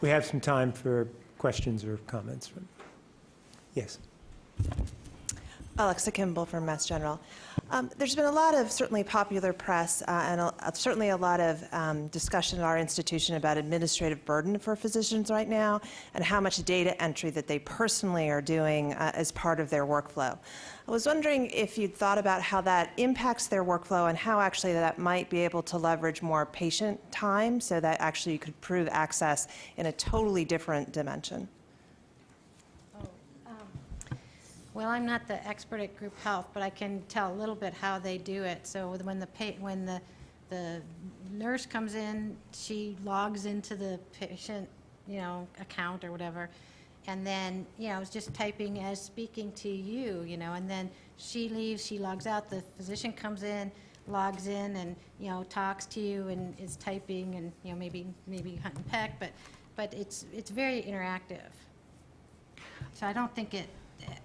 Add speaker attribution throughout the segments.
Speaker 1: We have some time for questions or comments. Yes.
Speaker 2: Alexa Kimball from Mass General. There's been a lot of certainly popular press and certainly a lot of discussion at our institution about administrative burden for physicians right now and how much data entry that they personally are doing as part of their workflow. I was wondering if you'd thought about how that impacts their workflow and how actually that might be able to leverage more patient time so that actually you could prove access in a totally different dimension.
Speaker 3: Well, I'm not the expert at group health, but I can tell a little bit how they do it. So when the nurse comes in, she logs into the patient, account or whatever, and then, is just typing as speaking to you, and then she leaves, she logs out, the physician comes in, logs in, and, talks to you and is typing and, maybe hunt and peck, but it's very interactive. So I don't think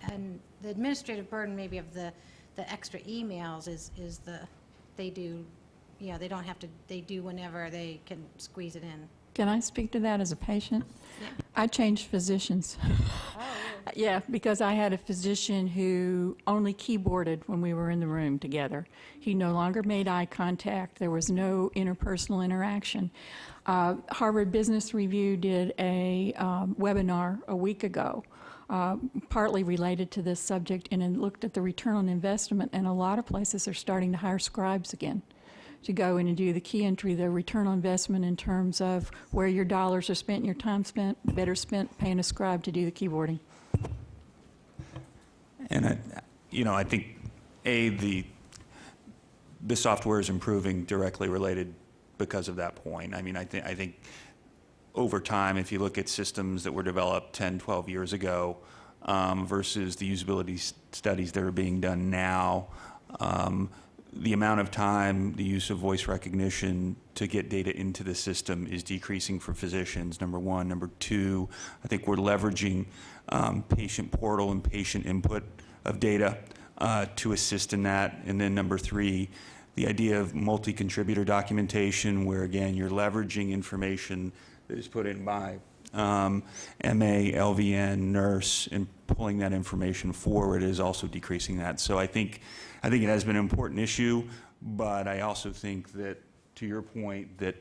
Speaker 3: and the administrative burden maybe of the extra emails is they do, they don't have to, they do whenever they can squeeze it in.
Speaker 4: Can I speak to that as a patient?
Speaker 3: Yeah.
Speaker 4: I changed physicians.
Speaker 3: Oh, really?
Speaker 4: Yeah, because I had a physician who only keyboarded when we were in the room together. He no longer made eye contact. There was no interpersonal interaction. Harvard Business Review did a webinar a week ago, partly related to this subject, and it looked at the return on investment, and a lot of places are starting to hire scribes again to go in and do the key entry, the return on investment in terms of where your dollars are spent and your time spent, better spent paying a scribe to do the keyboarding.
Speaker 5: And I think the software is improving directly related because of that point. I mean, I think over time, if you look at systems that were developed 10, 12 years ago versus the usability studies that are being done now, the amount of time the use of voice recognition to get data into the system is decreasing for physicians, number one. Number two, I think we're leveraging patient portal and patient input of data to assist in that. And then number three, the idea of multi-contributor documentation, where again, you're leveraging information that is put in by MA, LVN, nurse, and pulling that information forward is also decreasing that. So I think it has been an important issue, but I also think that, to your point, that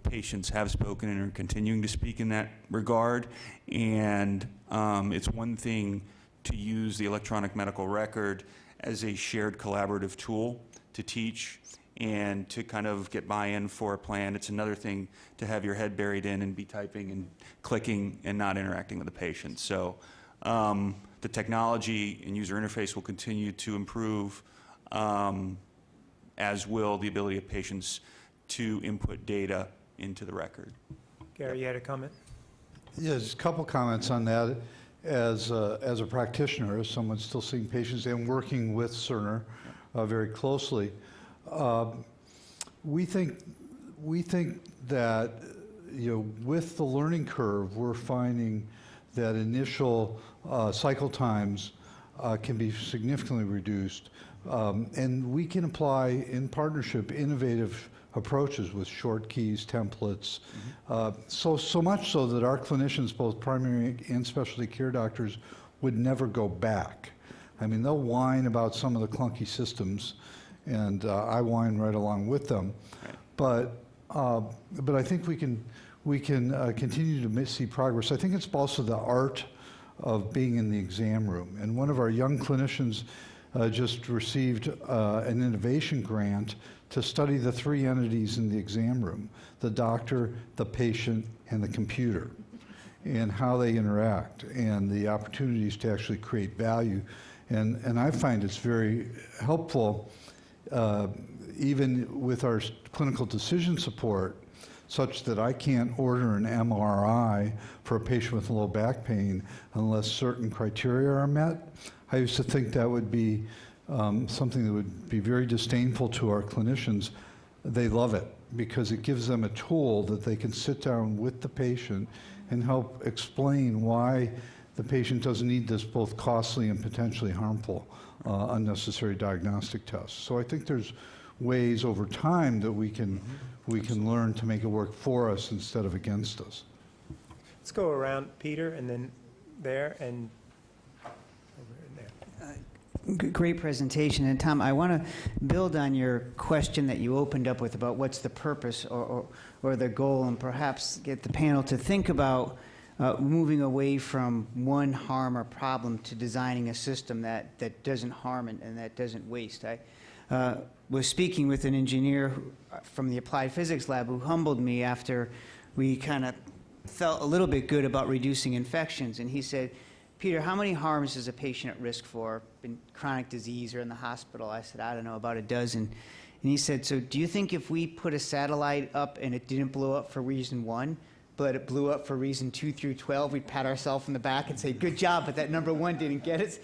Speaker 5: patients have spoken and are continuing to speak in that regard. And it's one thing to use the electronic medical record as a shared collaborative tool to teach and to kind of get buy-in for a plan. It's another thing to have your head buried in and be typing and clicking and not interacting with the patient. So the technology and user interface will continue to improve, as will the ability of patients to input data into the record.
Speaker 1: Gary, you had a comment?
Speaker 6: Yeah, just a couple comments on that. As a practitioner, as someone still seeing patients and working with Cerner very closely, we think that with the learning curve, we're finding that initial cycle times can be significantly reduced, and we can apply in partnership innovative approaches with short keys, templates, so much so that our clinicians, both primary and specialty care doctors, would never go back. I mean, they'll whine about some of the clunky systems, and I whine right along with them. Right. But I think we can continue to see progress. I think it's also the art of being in the exam room. And one of our young clinicians just received an innovation grant to study the three entities in the exam room: the doctor, the patient, and the computer, and how they interact, and the opportunities to actually create value. And I find it's very helpful, even with our clinical decision support, such that I can't order an MRI for a patient with low back pain unless certain criteria are met. I used to think that would be something that would be very disdainful to our clinicians. They love it because it gives them a tool that they can sit down with the patient and help explain why the patient doesn't need this both costly and potentially harmful unnecessary diagnostic test. So I think there's ways over time that we can learn to make it work for us instead of against us.
Speaker 1: Let's go around Peter and then there and over there.
Speaker 7: Great presentation. And Tom, I want to build on your question that you opened up with about what's the purpose or the goal, and perhaps get the panel to think about moving away from one harm or problem to designing a system that doesn't harm and that doesn't waste. I was speaking with an engineer from the applied physics lab who humbled me after we kind of felt a little bit good about reducing infections, and he said, Peter, how many harms is a patient at risk for in chronic disease or in the hospital? I said, I don't know, about a dozen. And he said, so do you think if we put a satellite up and it didn't blow up for reason 1, but it blew up for reason 2 through 12, we'd pat ourselves on the back and say, good job, but that number 1 didn't get us?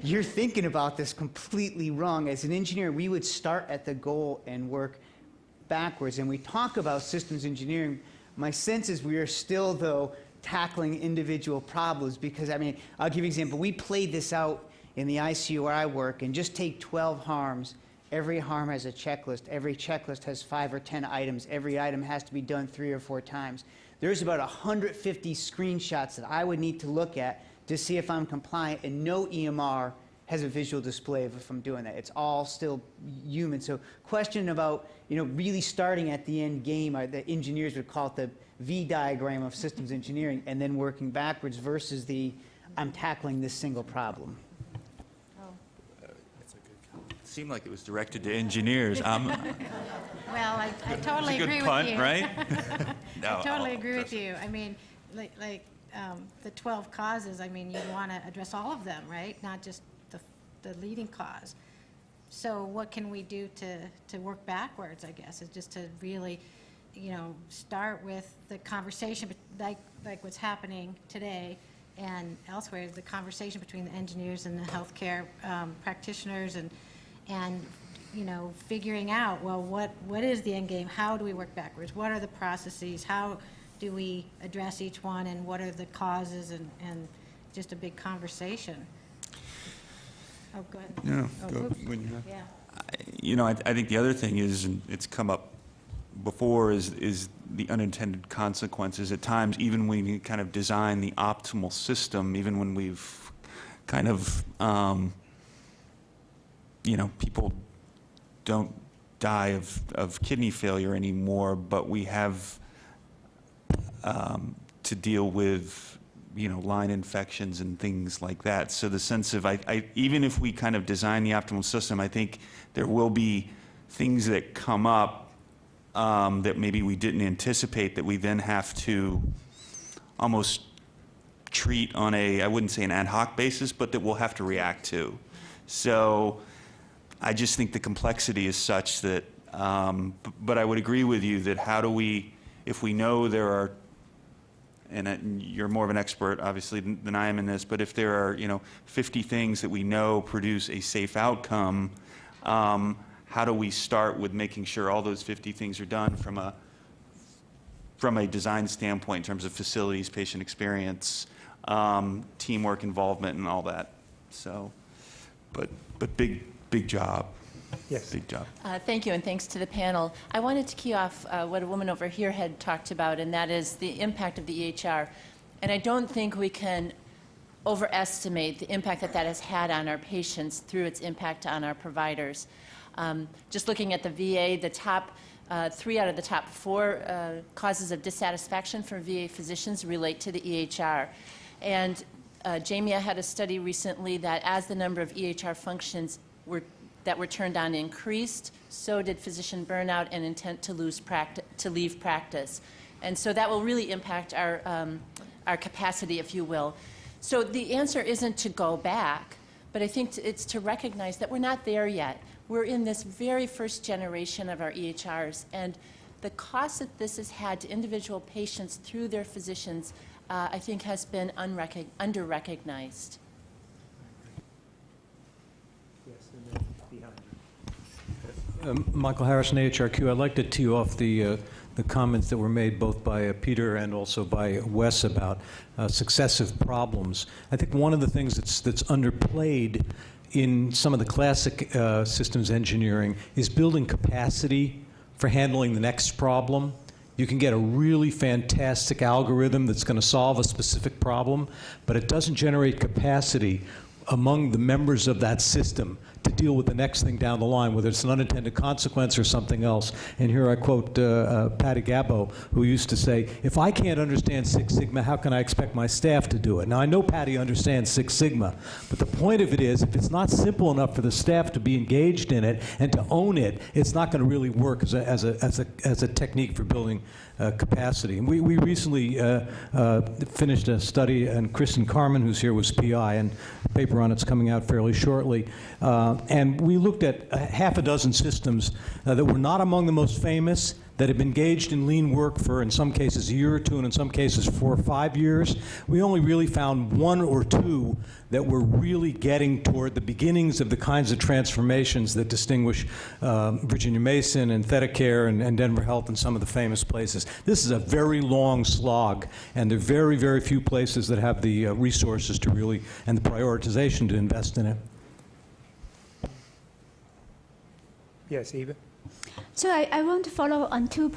Speaker 7: You're thinking about this completely wrong. As an engineer, we would start at the goal and work backwards. And we talk about systems engineering. My sense is we are still, though, tackling individual problems because, I mean, I'll give you an example. We played this out in the ICU where I work, and just take 12 harms. Every harm has a checklist. Every checklist has 5 or 10 items. Every item has to be done 3 or 4 times. There's about 150 screenshots that I would need to look at to see if I'm compliant, and no EMR has a visual display of if I'm doing that. It's all still human. So question about, really starting at the end game, the engineers would call it the V diagram of systems engineering, and then working backwards versus the I'm tackling this single problem.
Speaker 5: It seemed like it was directed to engineers.
Speaker 3: Well, I totally
Speaker 5: It's a
Speaker 3: agree
Speaker 5: good punt,
Speaker 3: with you.
Speaker 5: right? No,
Speaker 3: I totally
Speaker 5: I'll
Speaker 3: agree with
Speaker 5: address it.
Speaker 3: you. I mean, the 12 causes, I mean, you want to address all of them, right? Not just the leading cause. So what can we do to work backwards, I guess, is just to really, start with the conversation, like what's happening today and elsewhere, the conversation between the engineers and the healthcare practitioners and figuring out, well, what is the end game? How do we work backwards? What are the processes? How do we address each one, and what are the causes, and just a big conversation. Oh, go ahead.
Speaker 5: No,
Speaker 3: Oh,
Speaker 5: go
Speaker 3: oops.
Speaker 5: when you're.
Speaker 3: Yeah.
Speaker 5: I think the other thing is, and it's come up before, is the unintended consequences. At times, even when you kind of design the optimal system, even when we've kind of, people don't die of kidney failure anymore, but we have to deal with line infections and things like that. So the sense of, even if we kind of design the optimal system, I think there will be things that come up that maybe we didn't anticipate that we then have to almost treat on I wouldn't say an ad hoc basis, but that we'll have to react to. So I just think the complexity is such that, but I would agree with you that how do we, if we know there are, and you're more of an expert, obviously, than I am in this, but if there are, 50 things that we know produce a safe outcome, how do we start with making sure all those 50 things are done from a design standpoint in terms of facilities, patient experience, teamwork involvement, and all that? So, but big job.
Speaker 1: Yes.
Speaker 5: Big job.
Speaker 8: Thank you, and thanks to the panel. I wanted to key off what a woman over here had talked about, and that is the impact of the EHR. And I don't think we can overestimate the impact that has had on our patients through its impact on our providers. Just looking at the VA, the top 3 out of the top 4 causes of dissatisfaction for VA physicians relate to the EHR. And Jamia had a study recently that as the number of EHR functions that were turned on increased, so did physician burnout and intent to leave practice. And so that will really impact our capacity, if you will. So the answer isn't to go back, but I think it's to recognize that we're not there yet. We're in this very first generation of our EHRs, and the cost that this has had to individual patients through their physicians, I think, has been under-recognized.
Speaker 9: Michael Harrison, AHRQ. I'd like to tee off the comments that were made both by Peter and also by Wes about successive problems. I think one of the things that's underplayed in some of the classic systems engineering is building capacity for handling the next problem. You can get a really fantastic algorithm that's going to solve a specific problem, but it doesn't generate capacity among the members of that system to deal with the next thing down the line, whether it's an unintended consequence or something else. And here I quote Patty Gabbo, who used to say, if I can't understand Six Sigma, how can I expect my staff to do it? Now, I know Patty understands Six Sigma, but the point of it is, if it's not simple enough for the staff to be engaged in it and to own it, it's not going to really work as a technique for building capacity. And we recently finished a study, and Kristen Carmen, who's here, was PI, and a paper on it's coming out fairly shortly. And we looked at half a dozen systems that were not among the most famous, that have been engaged in lean work for, in some cases, a year or two, and in some cases 4 or 5 years. We only really found 1 or 2 that were really getting toward the beginnings of the kinds of transformations that distinguish Virginia Mason and ThedaCare and Denver Health and some of the famous places. This is a very long slog, and there are very, very few places that have the resources to really, and the prioritization to invest in it.
Speaker 1: Yes, Eva?
Speaker 10: So I want to follow on two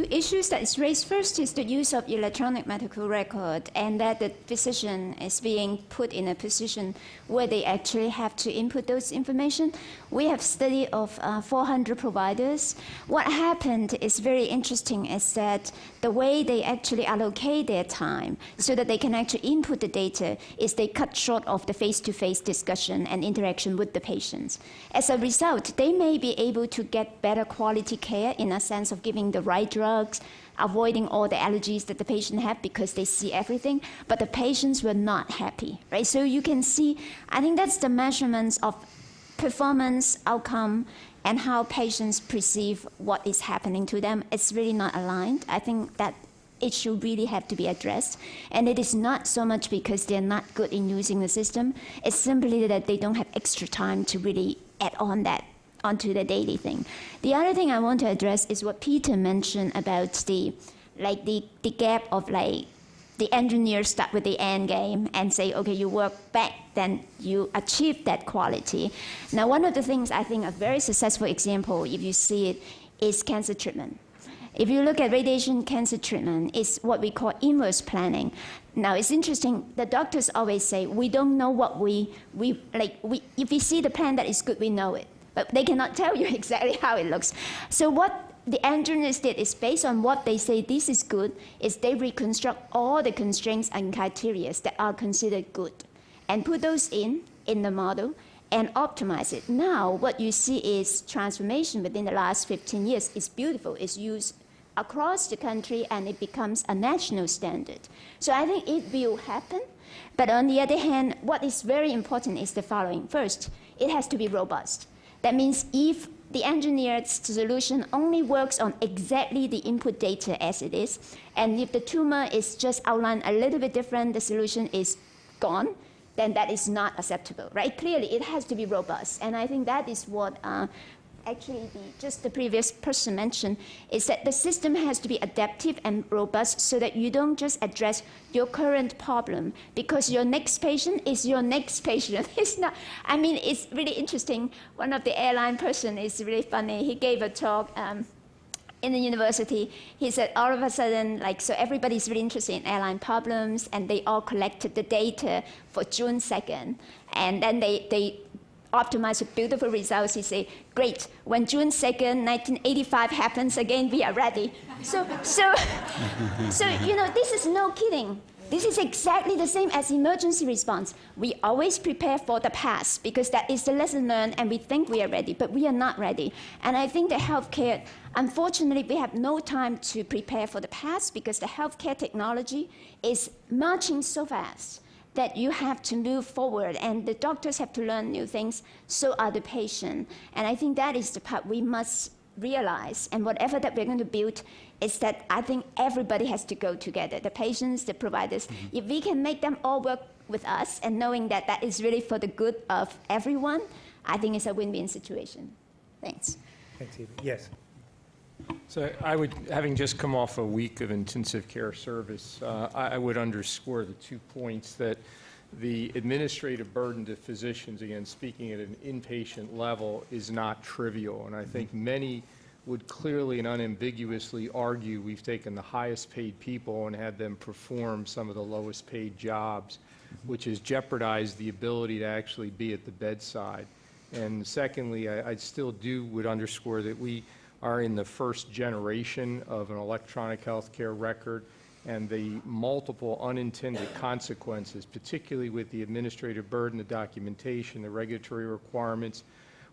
Speaker 10: issues that is raised. First is the use of electronic medical record, and that the physician is being put in a position where they actually have to input those information. We have study of 400 providers. What happened is very interesting, is that the way they actually allocate their time so that they can actually input the data is they cut short of the face-to-face discussion and interaction with the patients. As a result, they may be able to get better quality care in a sense of giving the right drugs, avoiding all the allergies that the patient have because they see everything, but the patients were not happy, right? So you can see, I think that's the measurements of performance, outcome, and how patients perceive what is happening to them. It's really not aligned. I think that it should really have to be addressed. And it is not so much because they're not good in using the system. It's simply that they don't have extra time to really add on that onto the daily thing. The other thing I want to address is what Peter mentioned about the gap of the engineers start with the end game and say, okay, you work back, then you achieve that quality. Now, one of the things I think a very successful example, if you see it, is cancer treatment. If you look at radiation cancer treatment, it's what we call inverse planning. Now, it's interesting, the doctors always say, we don't know what if we see the plan that is good, we know it. But they cannot tell you exactly how it looks. So what the engineers did is, based on what they say this is good, is they reconstruct all the constraints and criteria that are considered good and put those in the model and optimize it. Now, what you see is transformation within the last 15 years. It's beautiful. It's used across the country, and it becomes a national standard. So I think it will happen. But on the other hand, what is very important is the following. First, it has to be robust. That means if the engineered solution only works on exactly the input data as it is, and if the tumor is just outlined a little bit different, the solution is gone, then that is not acceptable, right? Clearly, it has to be robust. And I think that is what actually just the previous person mentioned, is that the system has to be adaptive and robust so that you don't just address your current problem, because your next patient is your next patient. It's not, I mean, it's really interesting. One of the airline person is really funny. He gave a talk in the university. He said all of a sudden, so everybody's really interested in airline problems, and they all collected the data for June 2nd. And then they optimize with beautiful results. He say, great, when June 2nd, 1985 happens again, we are ready. So this is no kidding. This is exactly the same as emergency response. We always prepare for the past because that is the lesson learned, and we think we are ready, but we are not ready. And I think the healthcare, unfortunately, we have no time to prepare for the past because the healthcare technology is marching so fast that you have to move forward, and the doctors have to learn new things, so are the patient. And I think that is the part we must realize, and whatever that we're going to build is that I think everybody has to go together, the patients, the providers. Mm-hmm. If we can make them all work with us, and knowing that that is really for the good of everyone, I think it's a win-win situation. Thanks.
Speaker 1: Thanks, Eva. Yes.
Speaker 11: So I would, having just come off a week of intensive care service, I would underscore the 2 points that the administrative burden to physicians, again, speaking at an inpatient level, is not trivial. And I think many would clearly and unambiguously argue we've taken the highest paid people and had them perform some of the lowest paid jobs, which has jeopardized the ability to actually be at the bedside. And secondly, I still would underscore that we are in the first generation of an electronic healthcare record, and the multiple unintended consequences, particularly with the administrative burden, the documentation, the regulatory requirements,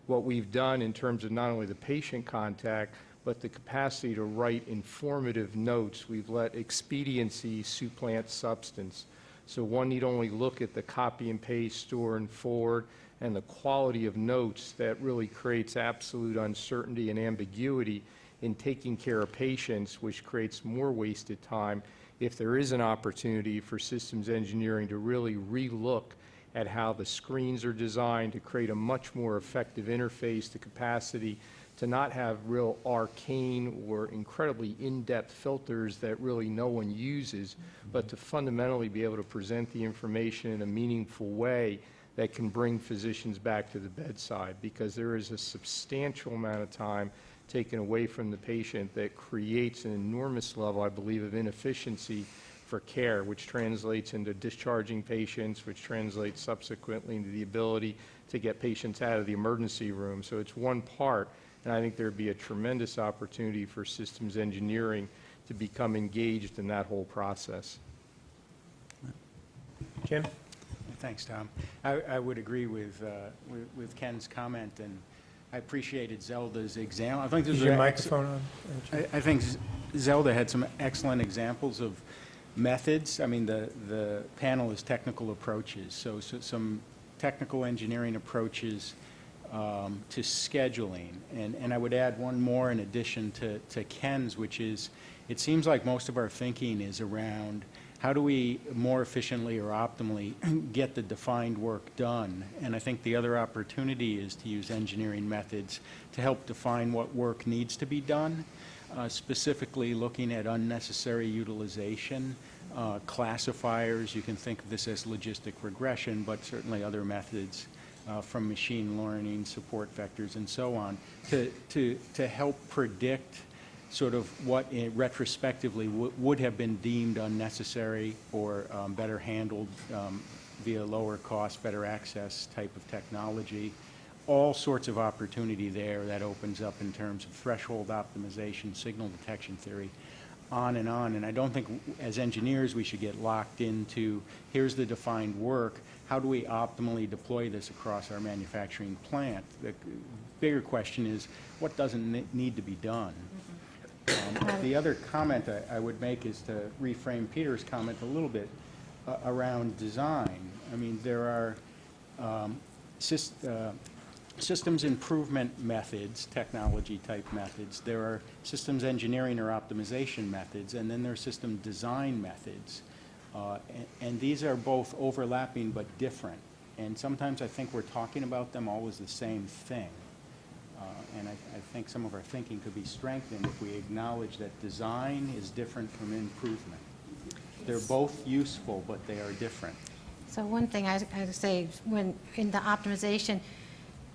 Speaker 11: what we've done in terms of not only the patient contact, but the capacity to write informative notes. We've let expediency supplant substance. So one need only look at the copy and paste, store and forward, and the quality of notes that really creates absolute uncertainty and ambiguity in taking care of patients, which creates more wasted time. If there is an opportunity for systems engineering to really re-look at how the screens are designed to create a much more effective interface, the capacity to not have real arcane or incredibly in-depth filters that really no one uses, but to fundamentally be able to present the information in a meaningful way that can bring physicians back to the bedside, because there is a substantial amount of time taken away from the patient that creates an enormous level, I believe, of inefficiency for care, which translates into discharging patients, which translates subsequently into the ability to get patients out of the emergency room. So it's one part, and I think there would be a tremendous opportunity for systems engineering to become engaged in that whole process.
Speaker 1: Jim?
Speaker 12: Thanks, Tom. I would agree with Ken's comment, and I appreciated Zelda's example. I think this
Speaker 1: Is
Speaker 12: was
Speaker 1: your microphone on?
Speaker 12: I think Zelda had some excellent examples of methods. I mean, the panel is technical approaches, so some technical engineering approaches to scheduling. And I would add one more in addition to Ken's, which is, it seems like most of our thinking is around how do we more efficiently or optimally get the defined work done? And I think the other opportunity is to use engineering methods to help define what work needs to be done, specifically looking at unnecessary utilization, classifiers. You can think of this as logistic regression, but certainly other methods from machine learning, support vectors, and so on, to help predict sort of what retrospectively would have been deemed unnecessary or better handled via lower cost, better access type of technology. All sorts of opportunity there that opens up in terms of threshold optimization, signal detection theory, on. And I don't think as engineers we should get locked into, here's the defined work, how do we optimally deploy this across our manufacturing plant? The bigger question is, what doesn't need to be done? The other comment I would make is to reframe Peter's comment a little bit around design. I mean, there are systems improvement methods, technology type methods. There are systems engineering or optimization methods, and then there are system design methods. And these are both overlapping but different. And sometimes I think we're talking about them all as the same thing. And I think some of our thinking could be strengthened if we acknowledge that design is different from improvement. They're both useful, but they are different.
Speaker 3: So one thing I would say, when in the optimization,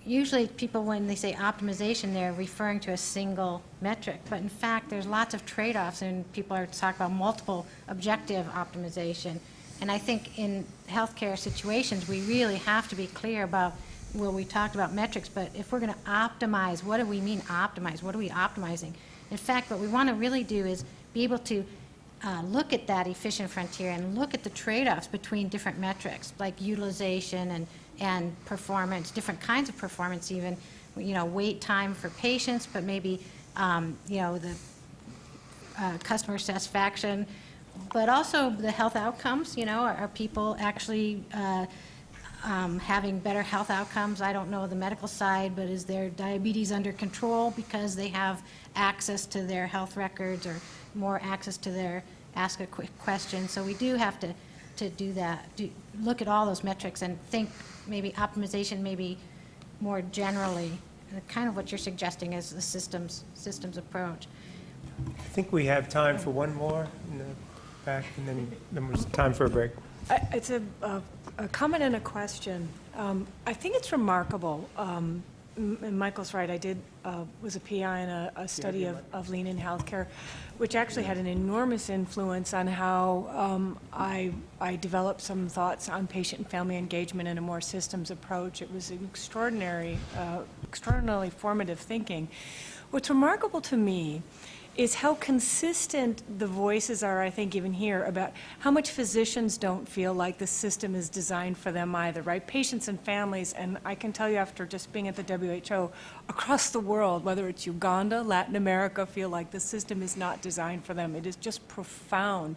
Speaker 3: usually people, when they say optimization, they're referring to a single metric. But in fact, there's lots of trade-offs, and people are talking about multiple objective optimization. And I think in healthcare situations, we really have to be clear about, well, we talked about metrics, but if we're going to optimize, what do we mean optimize? What are we optimizing? In fact, what we want to really do is be able to look at that efficient frontier and look at the trade-offs between different metrics, like utilization and performance, different kinds of performance even, wait time for patients, but maybe, the customer satisfaction, but also the health outcomes, are people actually having better health outcomes? I don't know the medical side, but is their diabetes under control because they have access to their health records or more access to their ask a quick question? So we do have to do that, look at all those metrics and think maybe optimization maybe more generally, kind of what you're suggesting as the systems approach.
Speaker 1: I think we have time for one more in the back, and then there's time for a break.
Speaker 13: It's a comment and a question. I think it's remarkable and Michael's right, I was a PI in a study of lean in healthcare, which actually had an enormous influence on how I developed some thoughts on patient and family engagement and a more systems approach. It was an extraordinarily formative thinking. What's remarkable to me is how consistent the voices are, I think, even here, about how much physicians don't feel like the system is designed for them either, right? Patients and families, and I can tell you after just being at the WHO, across the world, whether it's Uganda, Latin America, feel like the system is not designed for them. It is just profound.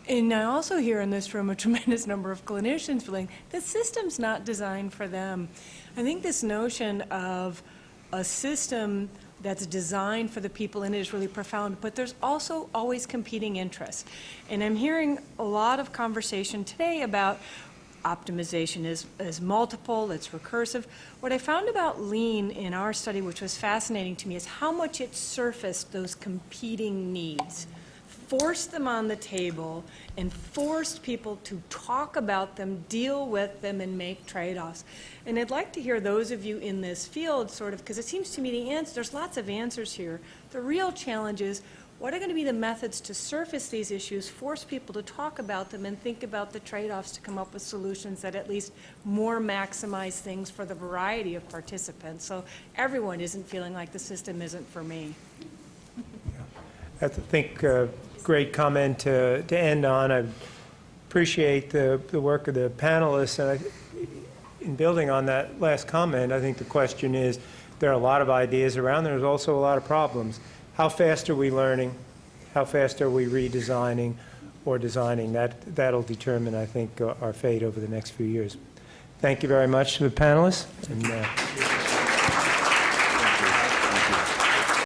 Speaker 13: And I also hear in this room a tremendous number of clinicians feeling the system's not designed for them. I think this notion of a system that's designed for the people in it is really profound, but there's also always competing interests. And I'm hearing a lot of conversation today about optimization is multiple, it's recursive. What I found about lean in our study, which was fascinating to me, is how much it surfaced those competing needs, forced them on the table, and forced people to talk about them, deal with them, and make trade-offs. And I'd like to hear those of you in this field sort of, because it seems to me there's lots of answers here. The real challenge is, what are going to be the methods to surface these issues, force people to talk about them, and think about the trade-offs to come up with solutions that at least more maximize things for the variety of participants, so everyone isn't feeling like the system isn't for me.
Speaker 1: I think great comment to end on. I appreciate the work of the panelists, and in building on that last comment, I think the question is, there are a lot of ideas around. There's also a lot of problems. How fast are we learning? How fast are we redesigning or designing? That'll determine, I think, our fate over the next few years. Thank you very much to the panelists. And,